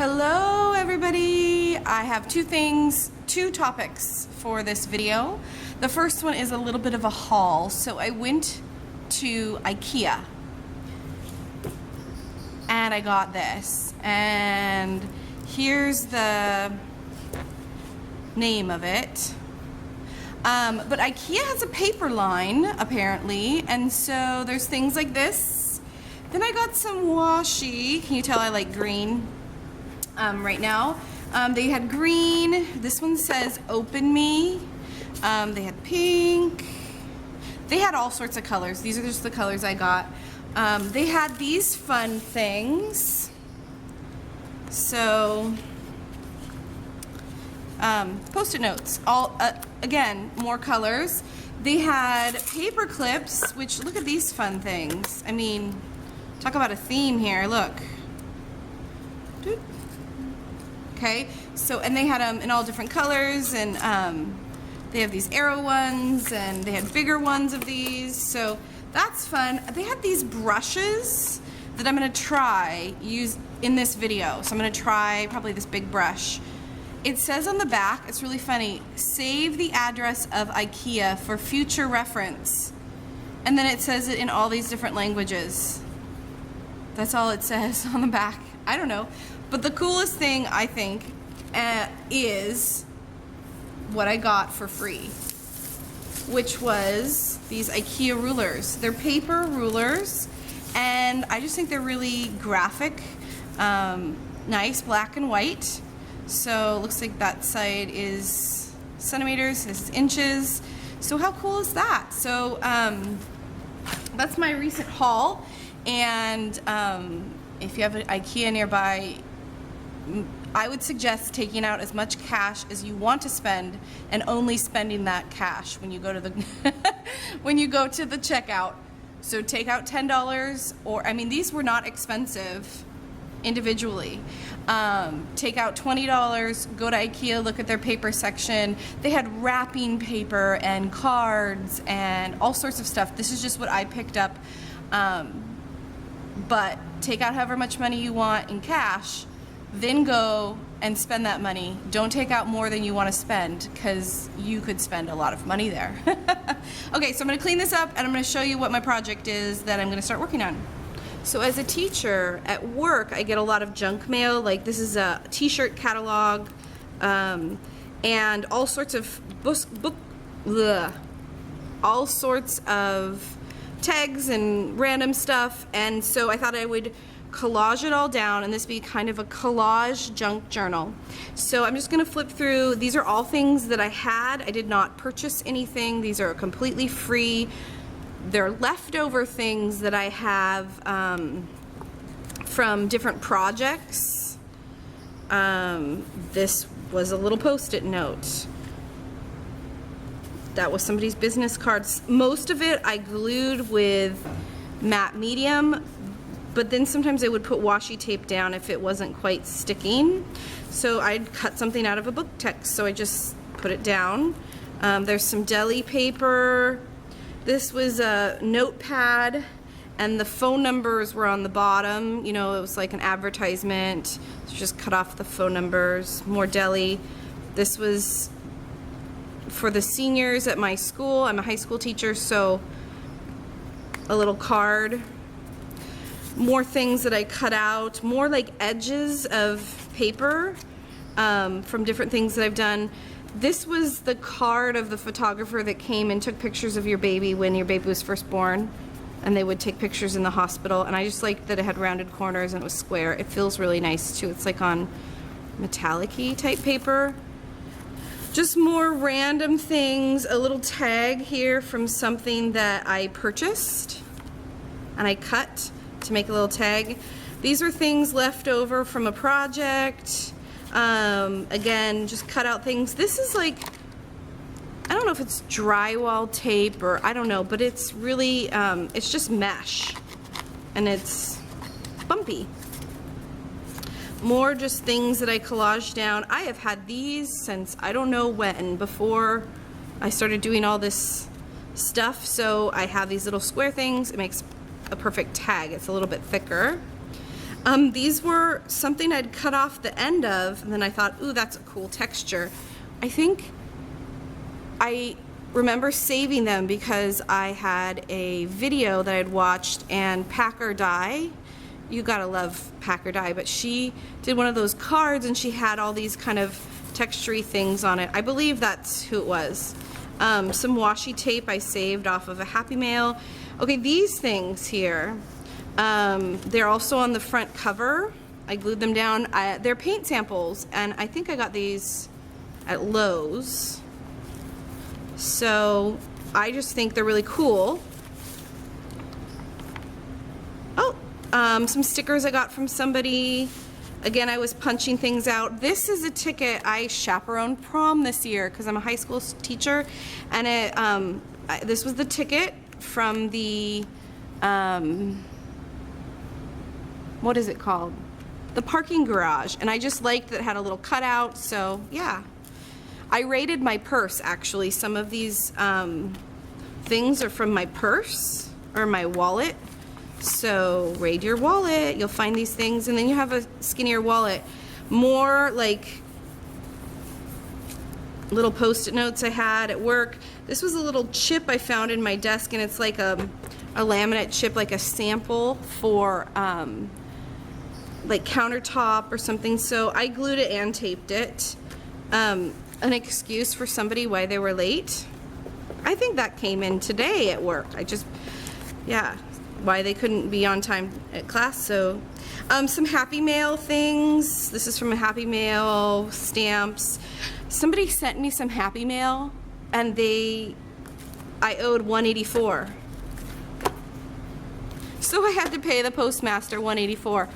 Hello everybody! I have two topics for this video. The first one is a little bit of a haul. So I went to Ikea and I got this, and here's the name of it. But Ikea has a paper line apparently, and so there's things like this. Then I got some washi. Can you tell I like green right now? They had green. This one says open me. They had pink. They had all sorts of colors. These are just the colors I got. They had these fun things. So post-it notes, all again, more colors. They had paper clips, which, look at these fun things. I mean, talk about a theme here, look. Okay, so, and they had them in all different colors, and they have these arrow ones, and they had bigger ones of these, so that's fun. They had these brushes that I'm gonna try use in this video. So I'm gonna try probably this big brush. It says on the back, it's really funny, save the address of Ikea for future reference. And then it says it in all these different languages. That's all it says on the back. I don't know. But the coolest thing, I think, is what I got for free, which was these Ikea rulers. They're paper rulers, and I just think they're really graphic, nice, black and white. So it looks like that side is centimeters, this is inches. So how cool is that? So that's my recent haul. And if you have an Ikea nearby, I would suggest taking out as much cash as you want to spend and only spending that cash when you go to the when you go to the checkout. So take out $10, or I mean, these were not expensive individually. Take out $20, go to Ikea, look at their paper section. They had wrapping paper and cards and all sorts of stuff. This is just what I picked up. But take out however much money you want in cash, then go and spend that money. Don't take out more than you want to spend, because you could spend a lot of money there. Okay, so I'm going to clean this up and I'm going to show you what my project is that I'm going to start working on. So as a teacher at work, I get a lot of junk mail. Like this is a t-shirt catalog, and all sorts of all sorts of tags and random stuff. And so I thought I would collage it all down, and this be kind of a collage junk journal. So I'm just gonna flip through. These are all things that I had. I did not purchase anything. These are completely free. They're leftover things that I have from different projects. This was a little post-it note. That was somebody's business cards. Most of it I glued with matte medium, but then sometimes I would put washi tape down if it wasn't quite sticking. So I'd cut something out of a book text, so I just put it down. There's some deli paper. This was a notepad, and the phone numbers were on the bottom. You know, it was like an advertisement. So just cut off the phone numbers. More deli. This was for the seniors at my school. I'm a high school teacher, so a little card. More things that I cut out, more like edges of paper from different things that I've done. This was the card of the photographer that came and took pictures of your baby when your baby was first born, and they would take pictures in the hospital, and I just liked that it had rounded corners and it was square. It feels really nice too. It's like on metallic-y type paper. Just more random things, a little tag here from something that I purchased and I cut to make a little tag. These are things left over from a project. Again, just cut out things. This is like, I don't know if it's drywall tape or I don't know, but it's really, it's just mesh and it's bumpy. More just things that I collaged down. I have had these since I don't know when, before I started doing all this stuff. So I have these little square things. It makes a perfect tag. It's a little bit thicker. These were something I'd cut off the end of, and then I thought, ooh, that's a cool texture. I think I remember saving them because I had a video that I'd watched, and Packer Dye, you gotta love Packer Dye, but she did one of those cards and she had all these kind of textury things on it. I believe that's who it was. Some washi tape I saved off of a Happy Mail. Okay, these things here, they're also on the front cover. I glued them down. They're paint samples, and I think I got these at Lowe's. So I just think they're really cool. Oh, some stickers I got from somebody. Again, I was punching things out. This is a ticket. I chaperoned prom this year because I'm a high school teacher, and this was the ticket from the what is it called? The parking garage, and I just liked that it had a little cutout. So yeah, I raided my purse actually. Some of these things are from my purse or my wallet. So raid your wallet, you'll find these things, and then you have a skinnier wallet. More like little post-it notes I had at work. This was a little chip I found in my desk, and it's like a laminate chip, like a sample for like countertop or something. So I glued it and taped it. An excuse for somebody why they were late. I think that came in today at work. Yeah, why they couldn't be on time at class. So some Happy Mail things. This is from a Happy Mail, stamps. Somebody sent me some Happy Mail, and I owed $184. So I had to pay the postmaster $184.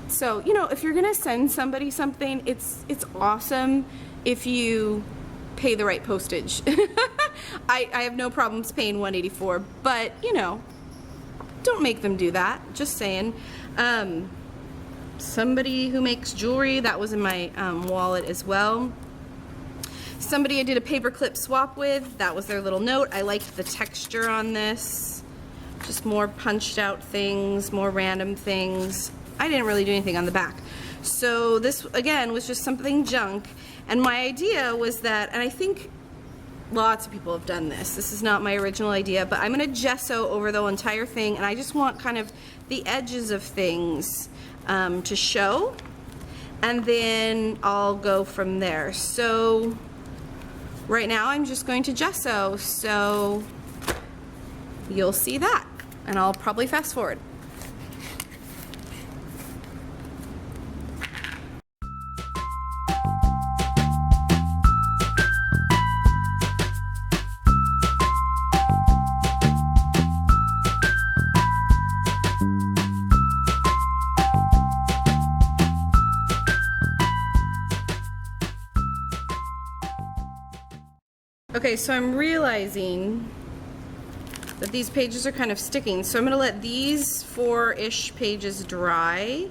So, you know, if you're gonna send somebody something, it's awesome if you pay the right postage. I have no problems paying $184, but you know, don't make them do that. Just saying. Somebody who makes jewelry, that was in my wallet as well. Somebody I did a paperclip swap with, that was their little note. I liked the texture on this. Just more punched out things, more random things. I didn't really do anything on the back. So this, again, was just something junk. And my idea was that, and I think lots of people have done this. This is not my original idea, but I'm gonna gesso over the entire thing, and I just want kind of the edges of things to show, and then I'll go from there. So right now I'm just going to gesso, so you'll see that, and I'll probably fast forward. Okay, so I'm realizing that these pages are kind of sticking, so I'm gonna let these 4-ish pages dry,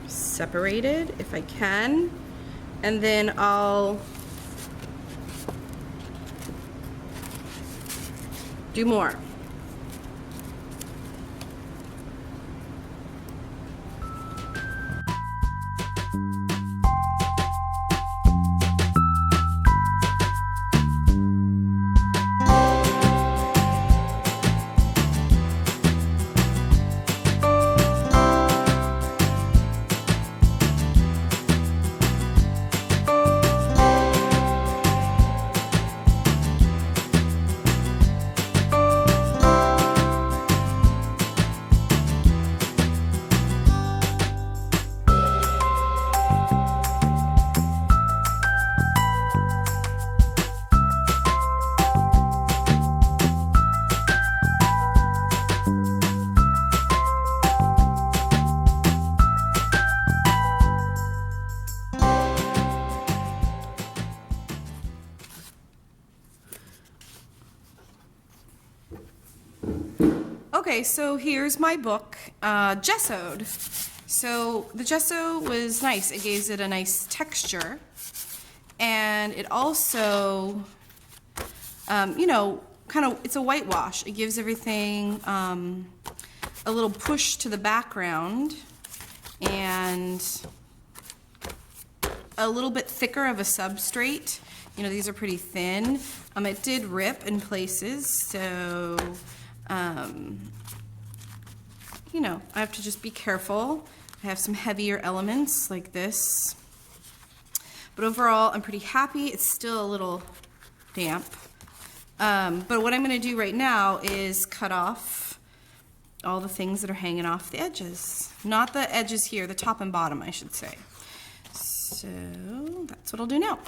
separated if I can, and then I'll do more. Okay, so here's my book, gessoed. So the gesso was nice. It gives it a nice texture, and it also, you know, kind of, it's a whitewash. It gives everything a little push to the background and a little bit thicker of a substrate. You know, these are pretty thin. It did rip in places, so, you know, I have to just be careful. I have some heavier elements like this. But overall, I'm pretty happy. It's still a little damp. But what I'm gonna do right now is cut off all the things that are hanging off the edges. Not the edges here, the top and bottom, I should say. So that's what I'll do now.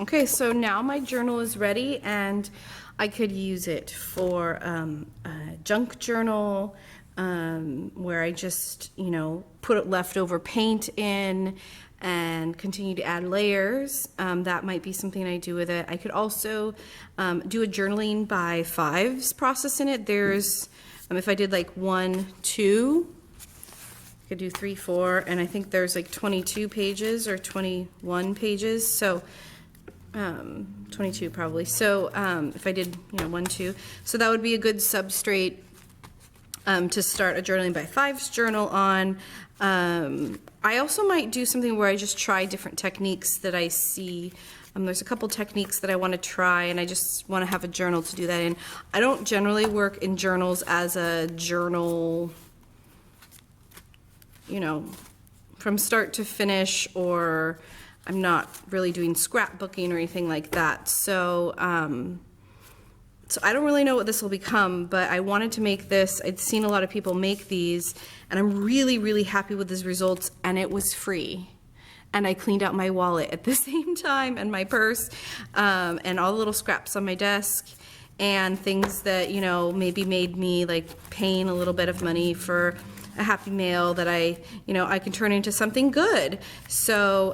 Okay, so now my journal is ready and I could use it for a junk journal where I just, you know, put leftover paint in and continue to add layers. That might be something I do with it. I could also do a journaling by fives process in it. There's, if I did like 1, 2, I could do 3, 4, and I think there's like 22 pages or 21 pages. So 22 probably. So if I did, you know, 1, 2, so that would be a good substrate to start a journaling by fives journal on. I also might do something where I just try different techniques that I see. There's a couple techniques that I want to try, and I just want to have a journal to do that in. I don't generally work in journals as a journal, you know, from start to finish, or I'm not really doing scrapbooking or anything like that. So, so I don't really know what this will become, but I wanted to make this. I'd seen a lot of people make these, and I'm really, really happy with these results, and it was free. And I cleaned out my wallet at the same time, and my purse, and all the little scraps on my desk, and things that, you know, maybe made me like paying a little bit of money for a Happy Mail that I, you know, I can turn into something good. So,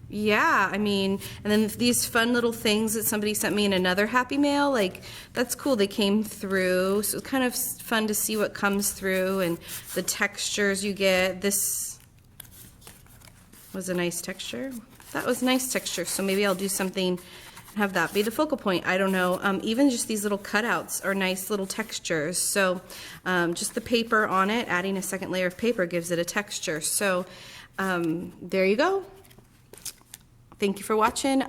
yeah, I mean, and then these fun little things that somebody sent me in another Happy Mail, like, that's cool, they came through, so it's kind of fun to see what comes through and the textures you get. This was a nice texture. That was a nice texture, so maybe I'll do something, have that be the focal point. I don't know. Even just these little cutouts are nice little textures. So just the paper on it, adding a second layer of paper gives it a texture. So there you go. Thank you for watching.